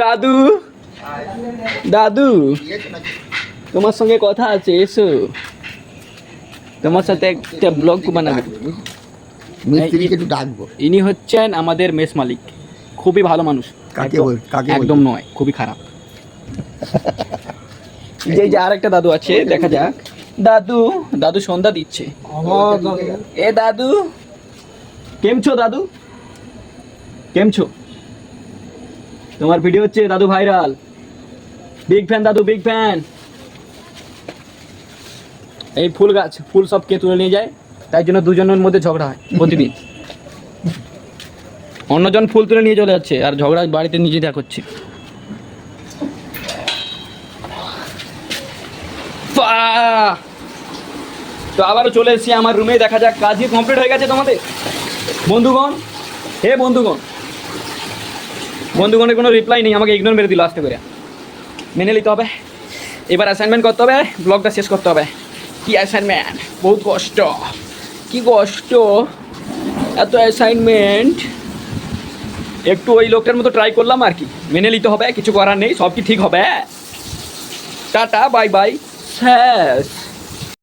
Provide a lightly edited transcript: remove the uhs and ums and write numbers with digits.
দাদু দাদু তোমার সঙ্গে কথা আছে, এসো। তোমার সাথে একটা ব্লগ বানাবে। মিস্ত্রিকে একটু ডাকবো। ইনি হচ্ছেন আমাদের মেস মালিক, খুবই ভালো মানুষ। কাকে বল? কাকে একদম নয়, খুবই খারাপ। যে যে আরেকটা দাদু আছে, দেখা যাক। দাদু দাদু সন্ধ্যা দিচ্ছে। এ দাদু কেম ছো দাদু, কেম ছো? তোমার ভিডিও হচ্ছে দাদু ভাইরাল, বিগ ফ্যান দাদু, বিগ ফ্যান। এই ফুল গাছ ফুল সব কে তুলে নিয়ে যায়, তাই জন্য দুজনের মধ্যে ঝগড়া হয় প্রতিদিন। অন্যজন ফুল তুলে নিয়ে চলে যাচ্ছে আর ঝগড়া বাড়িতে নিজে দেখা করছে। তো আবারও চলে এসেছি আমার রুমে, দেখা যাক কাজ কি কমপ্লিট হয়ে গেছে তোমাদের বন্ধুগণ। হে বন্ধুগণ, বন্ধুগণের কোনো রিপ্লাই নেই, আমাকে ইগনোর মেরে দিল আস্তে করে। মেনে নিতে হবে, এবার অ্যাসাইনমেন্ট করতে হবে, ব্লগটা শেষ করতে হবে। কি অ্যাসাইনমেন্ট, বহুত কষ্ট, কি কষ্ট এত অ্যাসাইনমেন্ট। একটু ওই লোকটার মতো ট্রাই করলাম আর কি, মেনে নিতে হবে, কিছু করার নেই, সব কি ঠিক হবে। টাটা বাই বাই, শেষ।